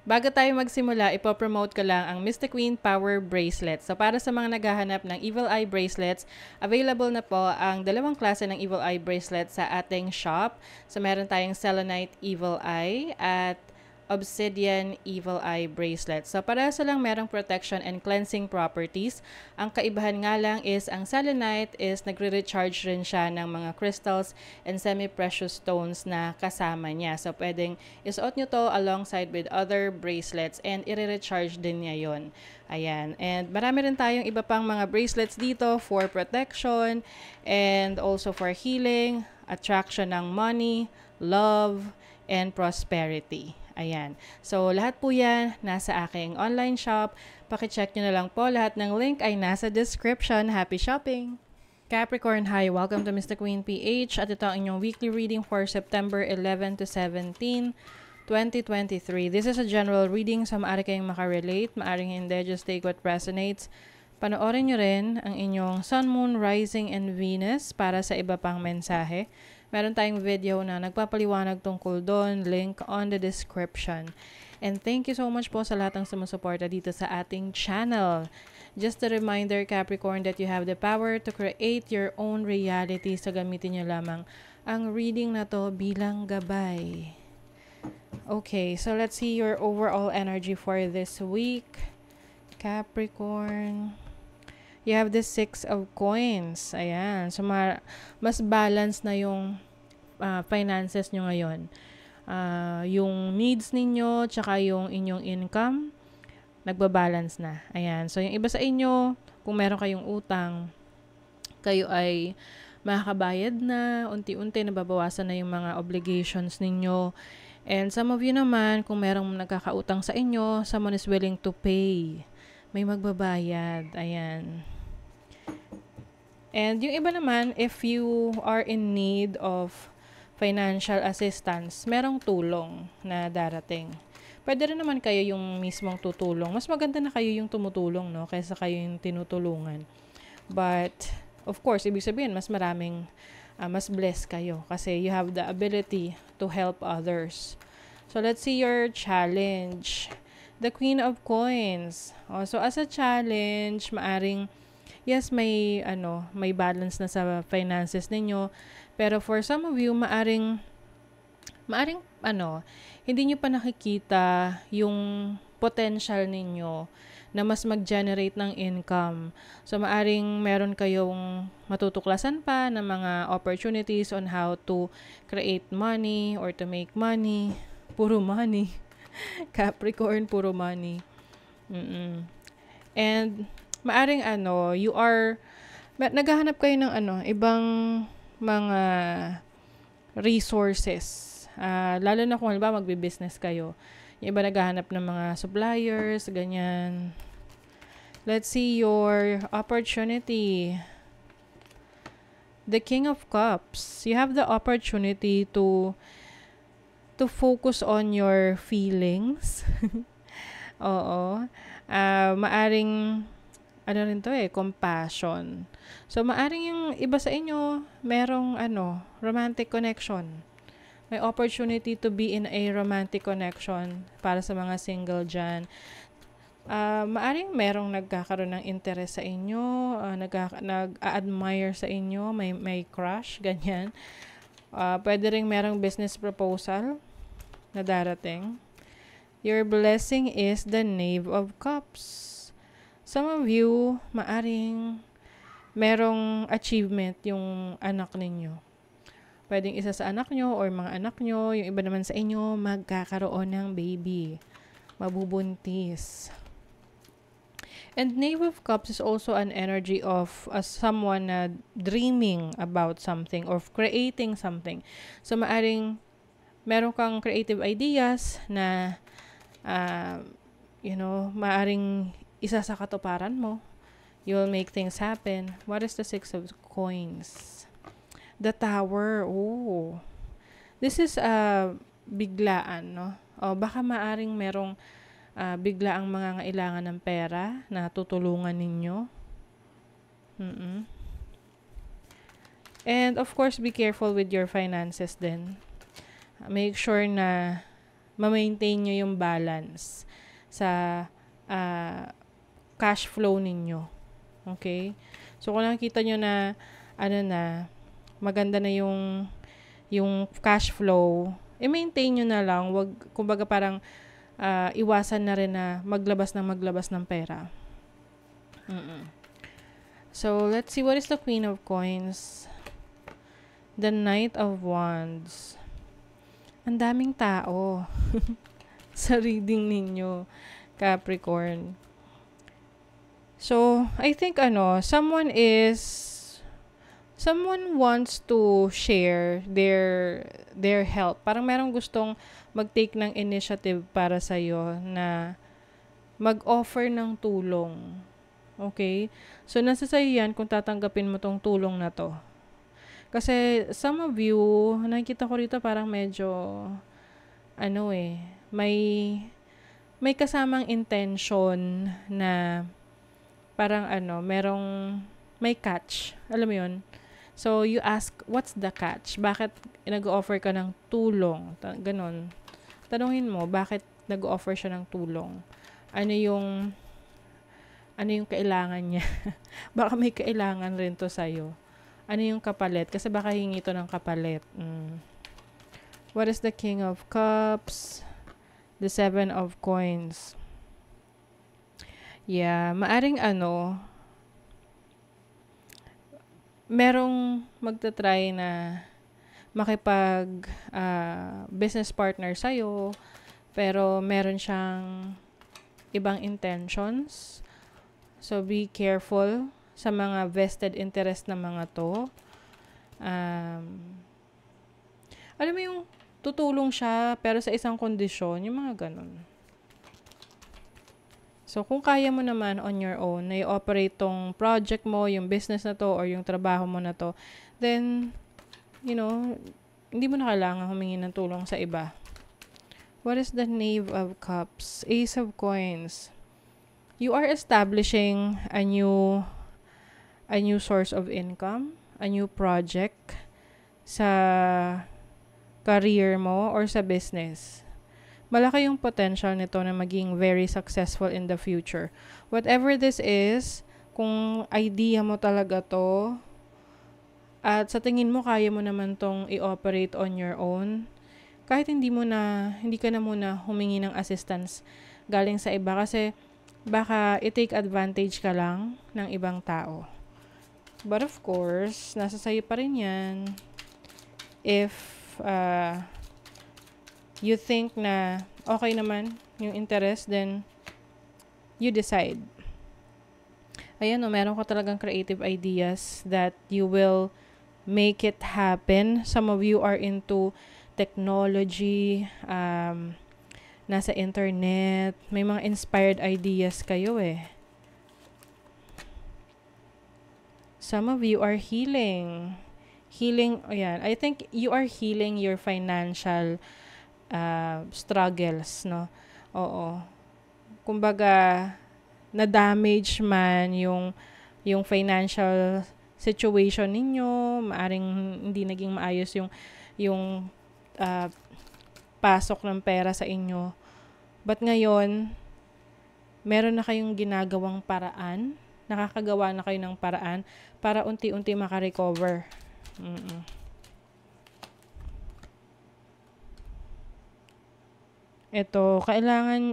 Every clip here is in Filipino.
Bago tayo magsimula, ipopromote ko lang ang Mystic Queen Power Bracelet. So para sa mga naghahanap ng Evil Eye Bracelets, available na po ang dalawang klase ng Evil Eye Bracelet sa ating shop. So meron tayong Selenite Evil Eye at Obsidian Evil Eye Bracelet. So parehas lang merong protection and cleansing properties. Ang kaibahan nga lang is ang selenite is nagre-recharge rin siya ng mga crystals and semi-precious stones na kasama niya. So pwedeng isuot nyo to alongside with other bracelets and i-recharge din niya yon. Ayan. And marami rin tayong iba pang mga bracelets dito for protection and also for healing, attraction ng money, love, and prosperity. Ayan. So, lahat po yan nasa aking online shop. Pakicheck nyo na lang po. Lahat ng link ay nasa description. Happy shopping! Capricorn, hi! Welcome to Mystic Queen PH. At ito ang inyong weekly reading for September 11 to 17, 2023. This is a general reading, so maaari kayong makarelate. Maaring hindi, just take what resonates. Panoorin nyo rin ang inyong Sun, Moon, Rising, and Venus para sa iba pang mensahe. Meron tayong video na nagpapaliwanag tungkol doon, link on the description. And thank you so much po sa lahat ng sumusuporta dito sa ating channel. Just a reminder, Capricorn, that you have the power to create your own reality. So gamitin nyo lamang ang reading na to bilang gabay. Okay, so let's see your overall energy for this week. Capricorn. You have the 6 of coins. Ayan. So, mas balance na yung finances nyo ngayon. Yung needs ninyo, tsaka yung inyong income, nagbabalance na. Ayan. So, yung iba sa inyo, kung meron kayong utang, kayo ay makakabayad na, unti-unti nababawasan na yung mga obligations ninyo. And some of you naman, kung merong nagkakautang sa inyo, someone is willing to pay. May magbabayad. Ayan. And yung iba naman, if you are in need of financial assistance, merong tulong na darating. Pwede rin naman kayo yung mismong tutulong. Mas maganda na kayo yung tumutulong, no? Kaysa kayo yung tinutulungan. But, of course, ibig sabihin, mas maraming, mas blessed kayo. Kasi you have the ability to help others. So, let's see your challenge. The Queen of Coins. So, as a challenge, maaring yes, may balance na sa finances ninyo. Pero for some of you, maaring hindi nyo pa nakikita yung potential ninyo na mas mag-generate ng income. So, maaring meron kayong matutuklasan pa ng mga opportunities on how to create money or to make money. Puro money. Capricorn, puro money. And maaring naghahanap kayo ng ibang mga resources. Lalo na kung halimbawa magbe-business kayo. Yung iba naghahanap ng mga suppliers, ganyan. Let's see your opportunity. The King of Cups. You have the opportunity to focus on your feelings. Oo. Maaring compassion. So, maaring yung iba sa inyo, merong romantic connection. May opportunity to be in a romantic connection para sa mga single dyan. Maaring merong nagkakaroon ng interest sa inyo, nag-a-admire sa inyo, may crush, ganyan. Pwede ring merong business proposal na darating. Your blessing is the Knave of Cups. Some of you, maaring merong achievement yung anak ninyo. Pwedeng isa sa anak nyo or mga anak nyo, yung iba naman sa inyo, magkakaroon ng baby. Mabubuntis. And Knave of Cups is also an energy of someone na dreaming about something or creating something. So, maaring meron kang creative ideas na maaring isa sa katuparan mo. You will make things happen. What is the 6 of Coins? The Tower. Oh. This is biglaan, no? Baka maaring merong biglaang mangangailangan ng pera na tutulungan ninyo. And of course, be careful with your finances din. Make sure na ma-maintain nyo yung balance sa cash flow ninyo. Okay? So, kung nakikita nyo na, maganda na yung cash flow, i-maintain nyo na lang. Wag, kumbaga parang, iwasan na rin na maglabas ng pera. So, let's see, what is the Queen of Coins? The Knight of Wands. Ang daming tao sa reading ninyo, Capricorn. So, I think someone wants to share their help. Parang merong gustong mag-take ng initiative para sa'yo na mag-offer ng tulong. Okay? So, nasa sa'yo yan kung tatanggapin mo tong tulong na to. Kasi some of you, nakikita ko rito parang medyo, may kasamang intention na parang may catch. Alam mo yun? So, you ask, what's the catch? Bakit nag-offer ka ng tulong? Ganon. Tanungin mo, bakit nag-offer siya ng tulong? Ano yung kailangan niya? Baka may kailangan rin to sa'yo. Ano yung kapalit? Kasi baka hingi to ng kapalit. What is the King of Cups? The Seven of Coins. Yeah, maaring merong magta-try na makipag business partner sa'yo, pero meron siyang ibang intentions. So, be careful sa mga vested interest na mga to. Alam mo yung tutulong siya pero sa isang kondisyon, yung mga ganun. So, kung kaya mo naman on your own na i-operate tong project mo, yung business na to, or yung trabaho mo na to, then, hindi mo na kailangan humingi ng tulong sa iba. What is the Knave of Cups? Ace of Coins. You are establishing a new source of income, a new project sa career mo or sa business. Malaki yung potential nito na maging very successful in the future. Whatever this is, kung idea mo talaga to, at sa tingin mo kaya mo naman tong i-operate on your own, kahit hindi ka na muna humingi ng assistance galing sa iba kasi baka i-take advantage ka lang ng ibang tao. But of course, nasa sayo pa rin yan. If you think na okay naman yung interest, then you decide. Ayan, meron ka talagang creative ideas that you will make it happen. Some of you are into technology, nasa internet, may mga inspired ideas kayo eh. Some of you are healing. Ayan, I think you are healing your financial struggles, no? Oo. Kumbaga, na-damage man yung financial situation ninyo, maaring hindi naging maayos yung pasok ng pera sa inyo. But ngayon, meron na kayong ginagawang paraan, nakakagawa na kayo ng paraan para unti-unti makarecover. Ito, kailangan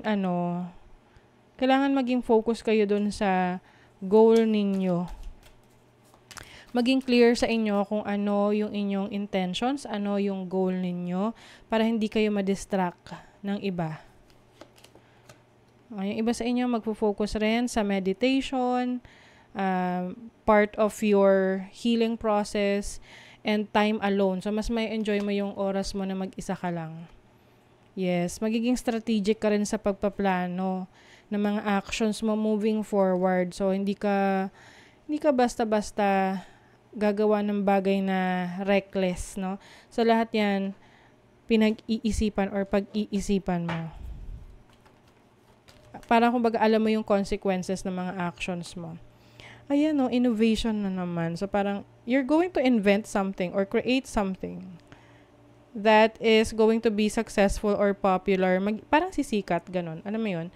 maging focus kayo dun sa goal ninyo. Maging clear sa inyo kung ano yung inyong intentions, ano yung goal ninyo, para hindi kayo ma-distract ng iba. Yung iba sa inyo magpo-focus rin sa meditation, part of your healing process, and time alone. So, mas may enjoy mo yung oras mo na mag-isa ka lang. Yes, magiging strategic ka rin sa pagpaplano ng mga actions mo moving forward. So, hindi ka basta-basta gagawa ng bagay na reckless, no? So, lahat yan, pinag-iisipan or pag-iisipan mo. Para kumbaga alam mo yung consequences ng mga actions mo. Ayan, no, innovation na naman. So, parang, you're going to invent something or create something that is going to be successful or popular, parang sisikat, ganun. Alam mo yun?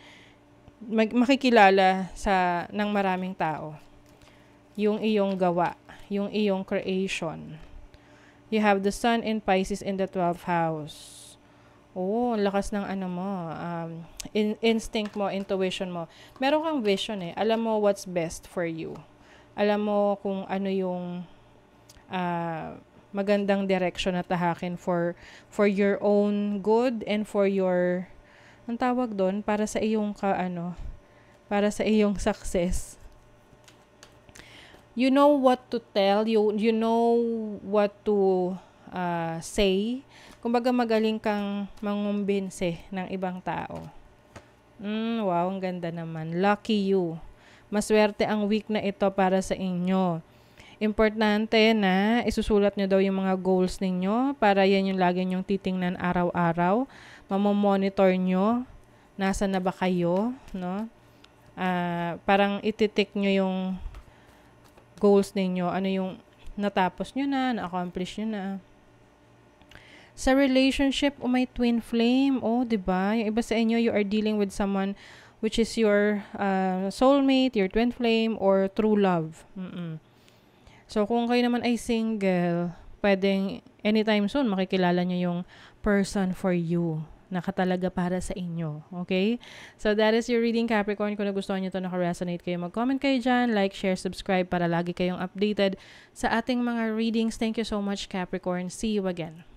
Makikilala ng maraming tao. Yung iyong gawa, yung iyong creation. You have the Sun in Pisces in the 12th house. Oh, lakas ng instinct mo, intuition mo. Meron kang vision eh. Alam mo what's best for you. Alam mo kung ano yung magandang direction na tahakin for your own good and for your, ang tawag doon, para sa iyong para sa iyong success. You know what to tell, you know what to say. Kumbaga magaling kang mangumbinse ng ibang tao. Wow, ang ganda naman. Lucky you. Maswerte ang week na ito para sa inyo. Importante na isusulat nyo daw yung mga goals ninyo para yan yung lagi nyong titingnan araw-araw. Mamomonitor nyo. Nasa na ba kayo? No? Parang ititik nyo yung goals ninyo. Ano yung natapos nyo na-accomplish nyo na. Sa relationship, may twin flame. Diba? Yung iba sa inyo, you are dealing with someone which is your soulmate, your twin flame, or true love. So, kung kayo naman ay single, pwedeng anytime soon makikilala nyo yung person for you na katalaga para sa inyo. Okay? So, that is your reading, Capricorn. Kung nagustuhan nyo ito, naka-resonate kayo, mag-comment kayo dyan, like, share, subscribe para lagi kayong updated sa ating mga readings. Thank you so much, Capricorn. See you again.